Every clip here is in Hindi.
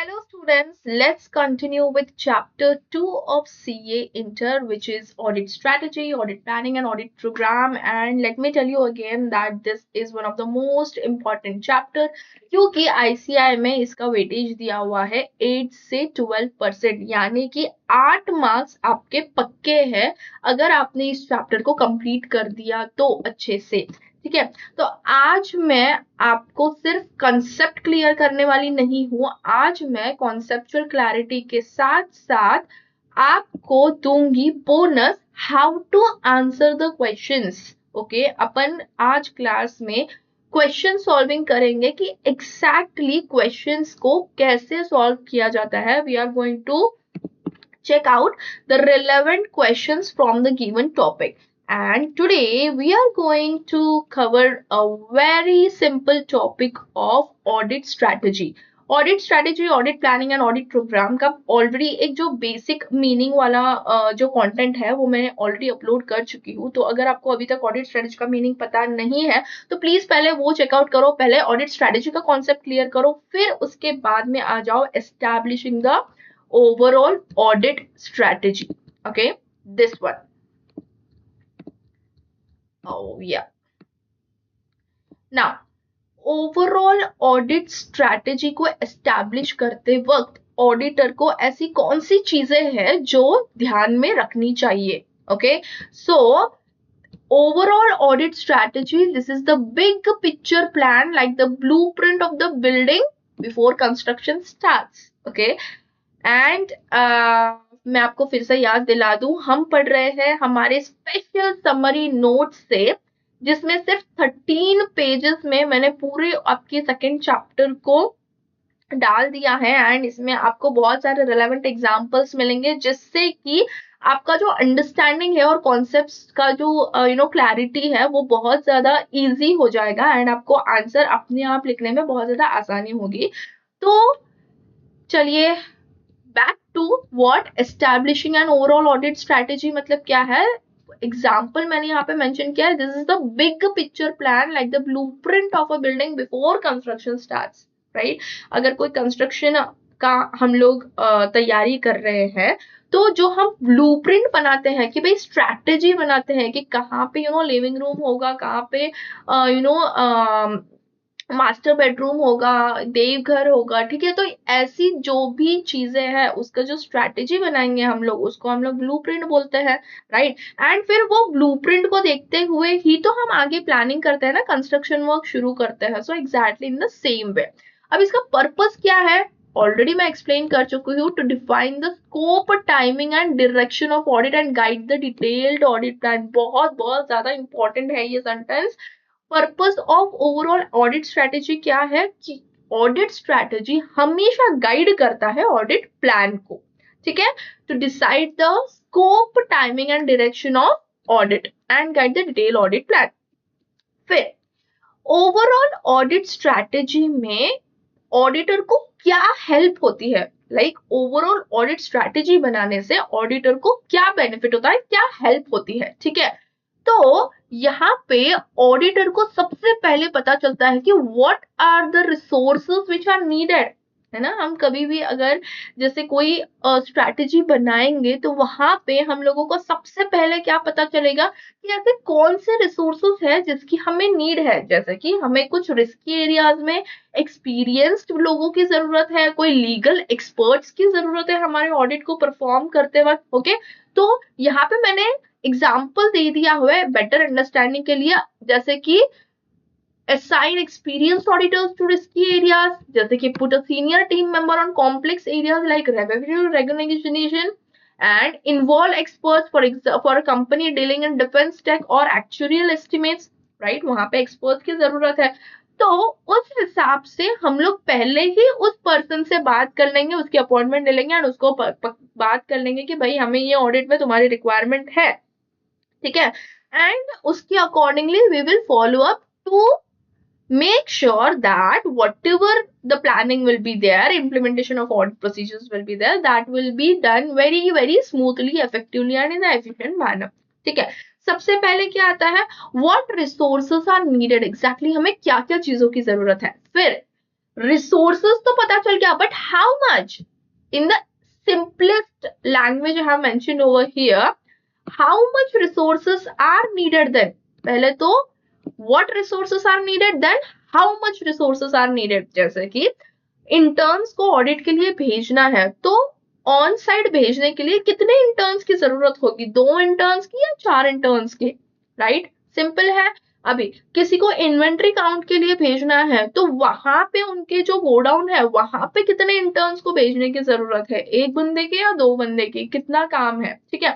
Hello students, let's continue with chapter 2 of CA Inter, which is audit strategy, audit planning and audit program. And let me tell you again that this is one of the most important chapter क्योंकि ICI में इसका वेटेज दिया हुआ है 8 से 12%, यानी कि 8 मार्क्स आपके पक्के हैं अगर आपने इस चैप्टर को कंप्लीट कर दिया तो अच्छे से। ठीक है, तो आज मैं आपको सिर्फ कंसेप्ट क्लियर करने वाली नहीं हूं, आज मैं कॉन्सेप्चुअल क्लैरिटी के साथ साथ आपको दूंगी bonus how to answer the questions. Okay, अपन आज क्लास में क्वेश्चन सॉल्विंग करेंगे कि एग्जैक्टली क्वेश्चंस को कैसे सॉल्व किया जाता है। We are going to check out the relevant questions from the given topic. And today we are going to cover a very simple topic of audit strategy. Audit strategy, audit planning and audit program का ऑलरेडी एक जो बेसिक मीनिंग वाला जो कंटेंट है वो मैंने ऑलरेडी अपलोड कर चुकी हूँ। तो अगर आपको अभी तक ऑडिट स्ट्रैटेजी का मीनिंग पता नहीं है तो प्लीज पहले वो चेकआउट करो, पहले ऑडिट स्ट्रैटेजी का कॉन्सेप्ट क्लियर करो, फिर उसके बाद में आ जाओ establishing the overall audit strategy. Okay, this one. Oh yeah. Now, overall audit strategy को establish करते वक्त ऑडिटर को ऐसी कौन सी चीजें हैं जो ध्यान में रखनी चाहिए। Okay, so overall audit strategy, this is the big picture plan, like the blueprint of the building before construction starts. Okay, and मैं आपको फिर से याद दिला दूं, हम पढ़ रहे हैं हमारे स्पेशल समरी नोट से, जिसमें सिर्फ 13 पेजेस में मैंने पूरे आपके सेकंड चैप्टर को डाल दिया है। एंड इसमें आपको बहुत सारे रिलेवेंट एग्जांपल्स मिलेंगे जिससे कि आपका जो अंडरस्टैंडिंग है और कॉन्सेप्ट्स का जो क्लैरिटी है वो बहुत ज्यादा इजी हो जाएगा एंड आपको आंसर अपने आप लिखने में बहुत ज्यादा आसानी होगी। तो चलिए back to what establishing an overall audit strategy मतलब क्या है। एग्जाम्पल मैंने यहाँ पे मेंशन किया है, this is the big picture plan like the blueprint of a building before construction starts, right. अगर कोई कंस्ट्रक्शन का हम लोग तैयारी कर रहे हैं तो जो हम ब्लूप्रिंट बनाते हैं कि भाई स्ट्रैटेजी बनाते हैं कि कहाँ पे लिविंग रूम होगा, कहाँ पे मास्टर बेडरूम होगा, देवघर होगा, ठीक है। तो ऐसी जो भी चीजें हैं उसका जो स्ट्रैटेजी बनाएंगे हम लोग उसको हम लोग ब्लूप्रिंट बोलते हैं, राइट। एंड फिर वो ब्लूप्रिंट को देखते हुए ही तो हम आगे प्लानिंग करते हैं ना, कंस्ट्रक्शन वर्क शुरू करते हैं। So exactly in the same way. अब इसका पर्पस क्या है ऑलरेडी मैं एक्सप्लेन कर चुकी हूँ, to define the scope, timing and direction of audit and guide the detailed audit plan. बहुत बहुत ज्यादा इंपॉर्टेंट है ये sentence. Purpose of overall audit strategy क्या है कि ऑडिट स्ट्रैटेजी हमेशा गाइड करता है ऑडिट प्लान को, ठीक है, to decide the scope, timing and direction of audit and guide the detail audit plan. फिर ओवरऑल ऑडिट स्ट्रैटेजी में ऑडिटर को क्या हेल्प होती है, लाइक ओवरऑल ऑडिट स्ट्रैटेजी बनाने से ऑडिटर को क्या बेनिफिट होता है, क्या हेल्प होती है, ठीक है। तो यहाँ पे ऑडिटर को सबसे पहले पता चलता है कि what are the resources which are needed, है ना। हम कभी भी अगर जैसे कोई स्ट्रैटेजी बनाएंगे तो वहां पे हम लोगों को सबसे पहले क्या पता चलेगा कि ऐसे कौन से रिसोर्सेज है जिसकी हमें नीड है। जैसे कि हमें कुछ रिस्की एरियाज में एक्सपीरियंस्ड लोगों की जरूरत है, कोई लीगल एक्सपर्ट्स की जरूरत है हमारे ऑडिट को परफॉर्म करते वक्त। ओके, तो यहाँ पे मैंने एग्जाम्पल दे दिया हुआ है बेटर अंडरस्टैंडिंग के लिए, जैसे कि assign experienced auditors to risky areas, जैसे कि put a senior team member on complex areas like revenue recognition and involve experts for a company dealing in defense tech or actuarial estimates, right। वहां पे experts की जरूरत है। तो उस हिसाब से हम लोग पहले ही उस पर्सन से बात कर लेंगे, उसकी अपॉइंटमेंट ले लेंगे और उसको बात कर लेंगे कि भाई हमें ये ऑडिट में तुम्हारी रिक्वायरमेंट है, ठीक है। एंड उसके accordingly we will follow up to make sure that whatever the planning will be there, implementation of audit procedures will be there, that will be done very very smoothly, effectively and in an efficient manner, ठीक है। सबसे पहले क्या आता है, what resources are needed, exactly हमें क्या क्या चीजों की जरूरत है। फिर रिसोर्सेस तो पता चल गया, but how much? In the simplest language I have mentioned over here, how much resources are needed then? पहले तो what resources are needed, then how much resources are needed. जैसे कि इंटर्न्स को ऑडिट के लिए भेजना है, तो ऑन साइड भेजने के लिए कितने इंटर्न्स की जरूरत होगी? 2 इंटर्न्स की या 4 इंटर्न्स की? राइट, सिंपल है। अभी किसी को इन्वेंट्री काउंट के लिए भेजना है, तो वहां पे उनके जो गोडाउन है वहां पे कितने इंटर्न्स को भेजने की जरूरत है? 1 बंदे के या 2 बंदे के? कितना काम है? ठीक है,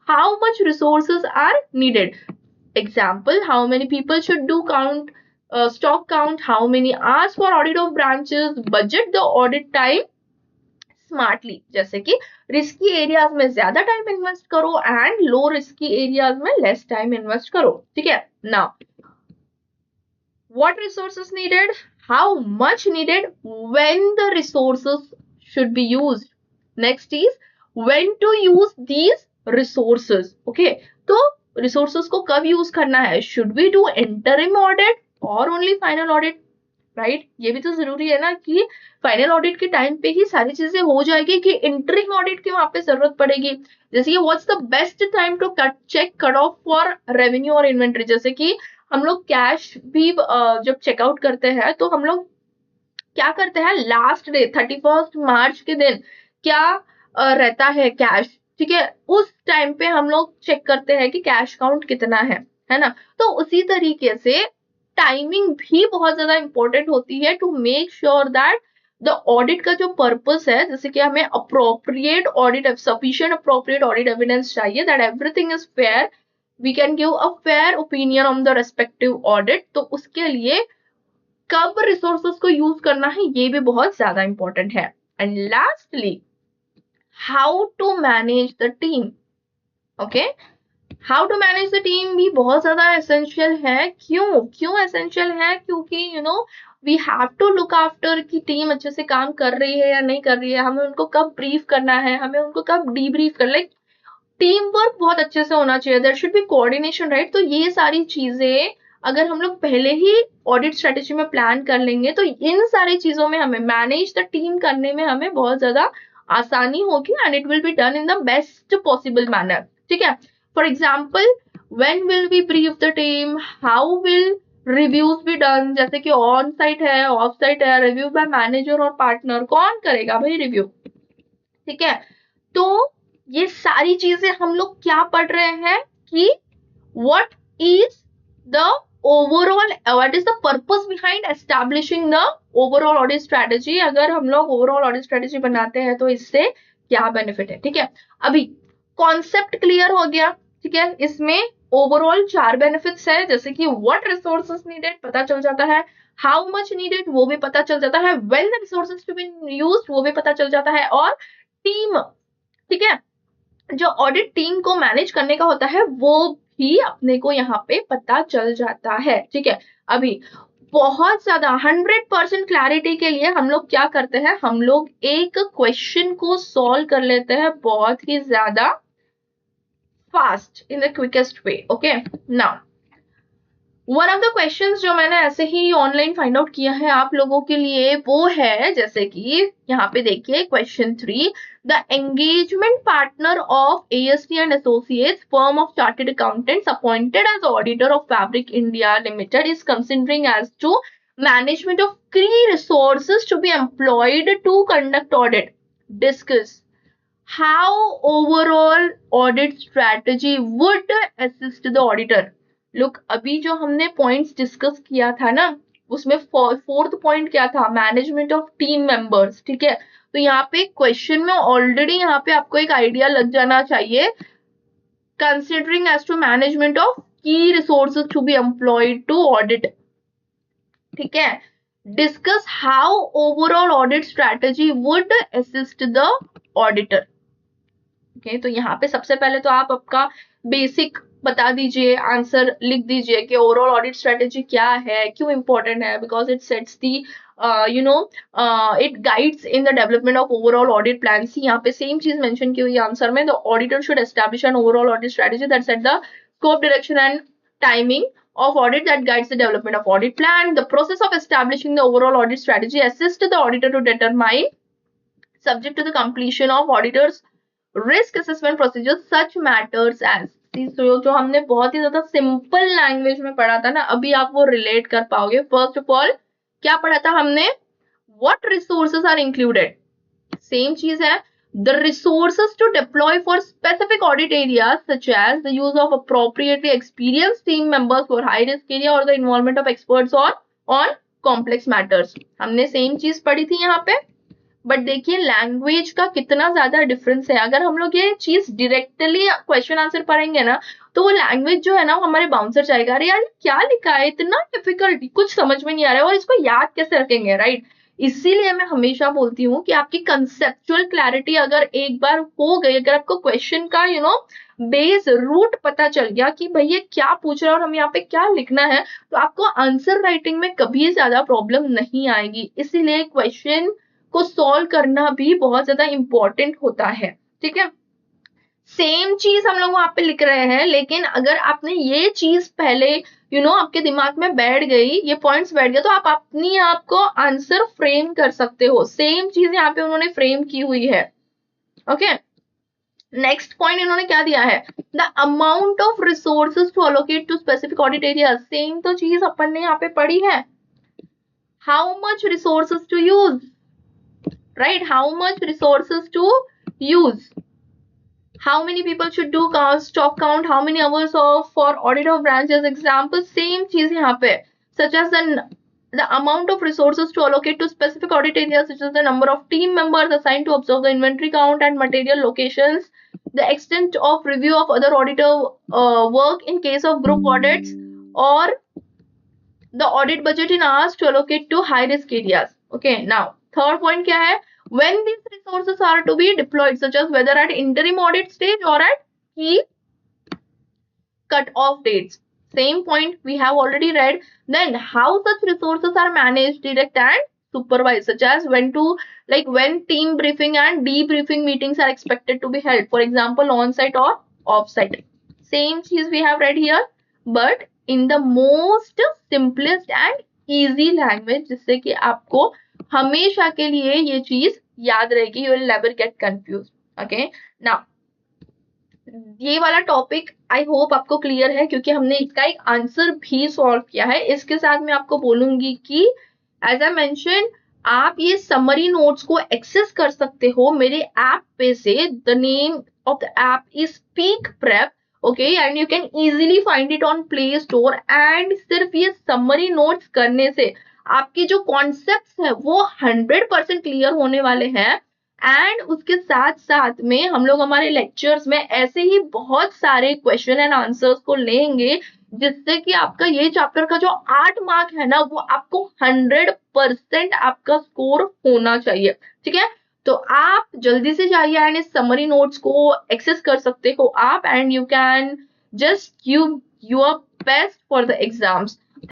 how much resources are needed. Example, how many people should do count, stock count, how many hours for audit of branches, budget the audit time smartly. जैसे कि रिस्की एरियाज में ज्यादा टाइम इन्वेस्ट करो एंड लो रिस्की एरियाज में लेस टाइम इन्वेस्ट करो। ठीक है, now what resources needed, how much needed, when the resources should be used. Next is when to use these resources. Okay, तो resources को कब यूज करना है? should we do interim audit और ओनली फाइनल ऑडिट? राइट, ये भी तो जरूरी है ना कि फाइनल ऑडिट के टाइम पे ही सारी चीजें हो जाएगी कि इंटरिम ऑडिट की वहां पे जरूरत पड़ेगी? जैसे कि what's the best time to check cut off for revenue और इन्वेंट्री। जैसे कि हम लोग कैश भी जब चेकआउट करते हैं तो हम लोग क्या करते हैं, लास्ट डे 31 मार्च के दिन क्या रहता है कैश, ठीक है, उस टाइम पे हम लोग चेक करते हैं कि कैश काउंट कितना है ना। तो उसी तरीके से टाइमिंग भी बहुत ज्यादा इंपॉर्टेंट होती है to make sure that the audit का जो पर्पस है, जैसे कि हमें appropriate audit, sufficient appropriate audit evidence चाहिए, that everything is fair, we can give a fair opinion on the respective audit. तो उसके लिए कब रिसोर्सेस को यूज करना है ये भी बहुत ज्यादा इंपॉर्टेंट है। And lastly, how to manage the team. Okay, how to manage the team भी बहुत ज्यादा एसेंशियल है। क्यों एसेंशियल है? क्योंकि we have to look after कि टीम अच्छे से काम कर रही है या नहीं कर रही है, हमें उनको कब ब्रीफ करना है, हमें उनको कब डीब्रीफ करना है। टीम वर्क बहुत अच्छे से होना चाहिए, there should be coordination, right. तो ये सारी चीजें अगर हम लोग पहले ही ऑडिट स्ट्रेटेजी में प्लान कर लेंगे तो इन सारी चीजों में हमें मैनेज द टीम करने में हमें बहुत ज्यादा आसानी होगी and it will be done in the best possible manner. ठीक है, for example, when will we brief the team, how will reviews be done, जैसे कि ऑन साइट है, ऑफ साइट है, रिव्यू बाय मैनेजर और पार्टनर, कौन करेगा भाई रिव्यू? ठीक है, तो ये सारी चीजें हम लोग क्या पढ़ रहे हैं कि what is the overall, what is the purpose behind establishing the overall audit strategy। अगर हम लोग overall audit strategy बनाते हैं तो इससे क्या बेनिफिट है। ठीक है, अभी कॉन्सेप्ट क्लियर हो गया। ठीक है, इसमें ओवरऑल 4 बेनिफिट्स है, जैसे कि व्हाट रिसोर्सेस नीडेड पता चल जाता है, हाउ मच नीडेड वो भी पता चल जाता है, when the resources to be used वो भी पता चल जाता है, और टीम, ठीक है, जो ऑडिट टीम को मैनेज करने का होता है वो भी अपने को यहाँ पे पता चल जाता है। ठीक है, अभी बहुत ज्यादा 100% क्लैरिटी के लिए हम लोग क्या करते हैं, हम लोग एक क्वेश्चन को सॉल्व कर लेते हैं बहुत ही ज्यादा fast in the quickest way. Okay, now one of the questions जो मैंने ऐसे ही ऑनलाइन फाइंड आउट किया है आप लोगों के लिए वो है, जैसे कि यहाँ पे देखिए question 3, the engagement partner of AST and associates firm of chartered accountants appointed as auditor of Fabric India Limited is considering as to management of key resources to be employed to conduct audit. Discuss how overall audit strategy would assist the auditor. Look, अभी जो हमने पॉइंट्स डिस्कस किया था ना उसमें फोर्थ पॉइंट क्या था, मैनेजमेंट ऑफ टीम मेंबर्स। ठीक है, तो यहाँ पे क्वेश्चन में ऑलरेडी यहाँ पे आपको एक आइडिया लग जाना चाहिए, considering as to management of key resources to be employed to audit. ठीक है, discuss how overall audit strategy would assist the auditor. Okay, तो यहाँ पे सबसे पहले तो आप आपका बेसिक बता दीजिए, आंसर लिख दीजिए कि ओवरऑल ऑडिट स्ट्रेटेजी क्या है, क्यों इंपॉर्टेंट है, because it sets the it guides in the development of overall audit plan. See यहाँ पे सेम चीज मेंशन की हुई है आंसर में, the auditor should establish N overall audit strategy that set the scope, direction and timing of audit that guides the development of audit plan. The process of establishing the overall audit strategy assists the auditor to determine, subject to the completion of auditors risk assessment procedures, such matters as, जो हमने बहुत ही ज्यादा सिंपल लैंग्वेज में पढ़ा था ना, अभी आप वो रिलेट कर पाओगे. फर्स्ट ऑफ ऑल क्या पढ़ा था हमने? What resources are included, same चीज है. The resources to deploy for specific audit areas, such as the use of appropriately experienced team members for high risk area or the involvement of experts on complex matters. हमने सेम चीज पढ़ी थी यहाँ पे. बट देखिए लैंग्वेज का कितना ज्यादा डिफरेंस है. अगर हम लोग ये चीज डायरेक्टली क्वेश्चन आंसर पढ़ेंगे ना, तो वो लैंग्वेज जो है ना वो हमारे बाउंसर जाएगा, अरे यार क्या लिखा है, इतना डिफिकल्ट, कुछ समझ में नहीं आ रहा है और इसको याद कैसे रखेंगे, राइट? इसीलिए मैं हमेशा बोलती हूँ कि आपकी कंसेप्चुअल क्लैरिटी अगर एक बार हो गई, अगर आपको क्वेश्चन का बेस रूट पता चल गया कि भाई ये क्या पूछ रहा है और हमें यहाँ पे क्या लिखना है, तो आपको आंसर राइटिंग में कभी ज्यादा प्रॉब्लम नहीं आएगी. इसीलिए क्वेश्चन को सॉल्व करना भी बहुत ज्यादा इंपॉर्टेंट होता है. ठीक है, सेम चीज हम लोग वहां पे लिख रहे हैं, लेकिन अगर आपने ये चीज पहले आपके दिमाग में बैठ गई, ये पॉइंट्स बैठ गए, तो आप अपनी आप को आंसर फ्रेम कर सकते हो. सेम चीज यहाँ पे उन्होंने फ्रेम की हुई है. ओके, नेक्स्ट पॉइंट इन्होंने क्या दिया है? The amount of resources to allocate to specific audit area. Same तो चीज अपन ने यहाँ पे पढ़ी है. How much resources to use, right? How much resources to use, how many people should do stock count, how many hours for audit of branches. Example same चीज यहाँ पे, such as the amount of resources to allocate to specific audit areas, such as the number of team members assigned to observe the inventory count and material locations, the extent of review of other auditor work in case of group audits, or the audit budget in hours to allocate to high risk areas. Okay, now third point क्या है? When these resources are to be deployed, such as whether at interim audit stage or at key cut-off dates. Same point we have already read. Then how such resources are managed, direct and supervised, such as when team briefing and debriefing meetings are expected to be held, for example on-site or off-site. Same चीज we have read here, but in the most simplest and easy language, जिससे कि आपको हमेशा के लिए ये चीज याद रहेगी. You will never get confuse. Okay, now ये वाला टॉपिक आई होप आपको क्लियर है, क्योंकि हमने इसका एक आंसर भी सॉल्व किया है. इसके साथ मैं आपको बोलूंगी कि एज आई मेंशन, आप ये समरी नोट्स को एक्सेस कर सकते हो मेरे ऐप पे से. The name of the app is speak prep. Okay, and you can easily find it on play store. And सिर्फ ये समरी नोट्स करने से आपके जो कॉन्सेप्ट्स है वो 100% क्लियर होने वाले हैं. एंड उसके साथ साथ में हम लोग हमारे लेक्चर्स में ऐसे ही बहुत सारे क्वेश्चन एंड आंसर्स को लेंगे, जिससे कि आपका ये चैप्टर का जो 8 मार्क है ना, वो आपको 100% आपका स्कोर होना चाहिए. ठीक है, तो आप जल्दी से जाइए एंड इस समरी नोट्स को एक्सेस कर सकते हो आप, and you can just give your best for the exams.